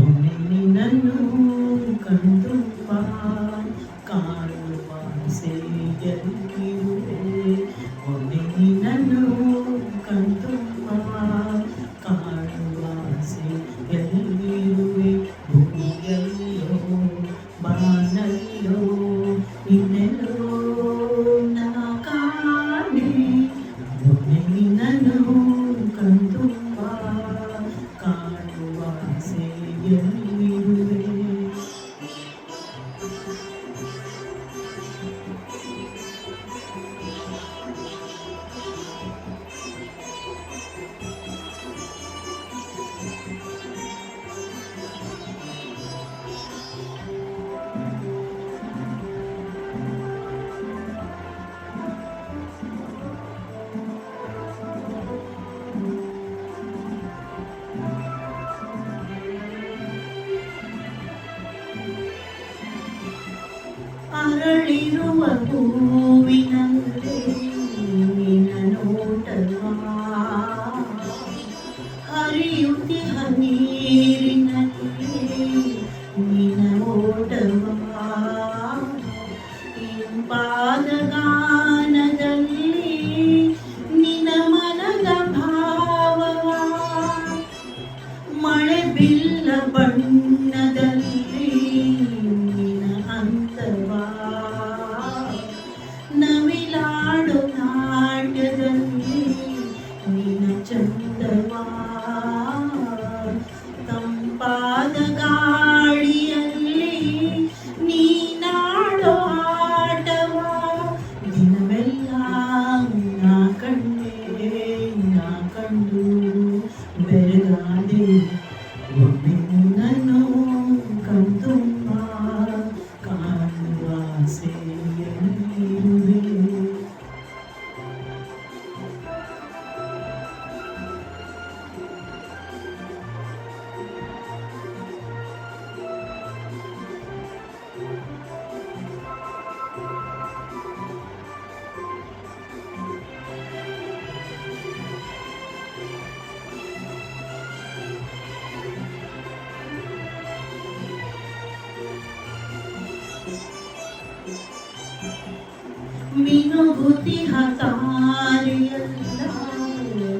ಒಮ್ಮೆ ನಿನ್ನನ್ನು ಕಣ್ತುಂಬ ಕಾಣುವ ಆಸೆಯಲ್ಲಿರುವೆ. ಒಮ್ಮೆ ನಿನ್ನನ್ನು ಕಣ್ತುಂಬ ಕಾಣುವ ಆಸೆಯಲ್ಲಿರುವೆ. ಭೂಮಿಯಲ್ಲೋ ಬಾನಲ್ಲೋ ನಿನ್ನೆಲ್ಲೋ ನಾ ಕಾಣೆ. ಒಮ್ಮೆ ನಿನ್ನನ್ನು ಕಣ್ತುಂಬ ಕಾಣುವ ಆಸೆಯಲ್ಲಿರುವೆ. ಅರಳಿರುವ ಹೂವಿನಲ್ಲೇ ನಿನ್ನ ನೋಟವಾ, ಹರಿಯುತ್ತಿಹ ನೀರಿನಲ್ಲೇ ನಿನ್ನ ಓಟವಾ, ಇಂಪಾದ ಗಾನದಲ್ಲಿ ನಿನ್ನ ಮನದ ಭಾವವಾ, ಮಳೆ ಬಿಲ್ಲ ಬಣ್ಣದಲ್ಲಿ ನಿನ್ನ ಅಂತವಾ, ನವಿಲಾಡು ನಾಟ್ಯದಲ್ಲಿ ನಿನ್ನ ಚಂದವಾ, ತಂಪಾದ ಗಾಳಿಯಲ್ಲಿ ನೀನಾಡೋ ಆಟವಾ, ದಿನವೆಲ್ಲ ನಾ ಕಂಡೆ ನಾ ಕಂಡು ಬೆರಗಾದೆ. ಒಮ್ಮೆ ನಿನ್ನನ್ನು ಕಣ್ತುಂಬ ಕಾಣುವ ಆಸೆಯಲ್ಲಿರುವೆ. ಮಿನುಗುತಿಹ ತಾರೆಯಲ್ಲ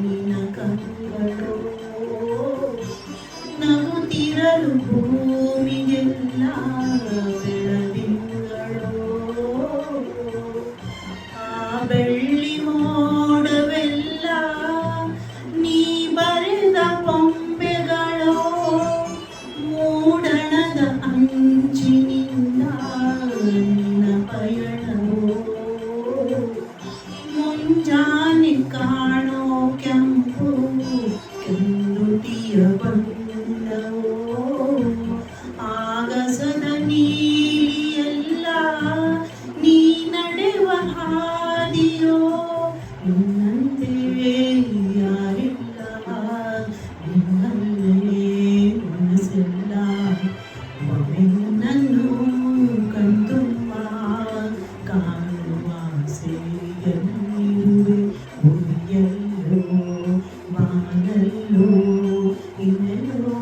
ನಿನ್ನ ಕಂಗಳು, ನಗುತ್ತಿರಲು ಭೂಮಿಗೆಲ್ಲ ಬೆಳದಿಂಗಳು, ಆ ಬೆಳ್ಳಿ ಮೋಡವೆಲ್ಲ ನೀ ಬರೆದ ಬೊಂಬೆಗಳು, ಮೂಡಣದ ಅಂಚಿನಿಂದ ನಿನ್ನ ಪಯಣವು, ಮುಂಜಾನೆ ಕಾಣೋ ಕೆಂಪು ಕೆಂದುಟಿಯ ಬಣ್ಣವೋ, ಆಗಸದ ನೀಲಿಯೆಲ್ಲ ನೀ ನಡೆವ ಹಾದಿಯೋ, ನಿನ್ನಂತೆ ಯಾರಿಲ್ಲ ನಿನ್ನಲ್ಲೇ ಮನಸ್ಸೆಲ್ಲ. ಒಮ್ಮೆ ನಿನ್ನನ್ನು ಕಣ್ತುಂಬ ಕಾಣುವ ಆಸೆಯಲ್ಲಿರುವೆ. ಭೂಮಿಯಲ್ಲೋ ಬಾನಲ್ಲೋ ಇನ್ನೆಲ್ಲೋ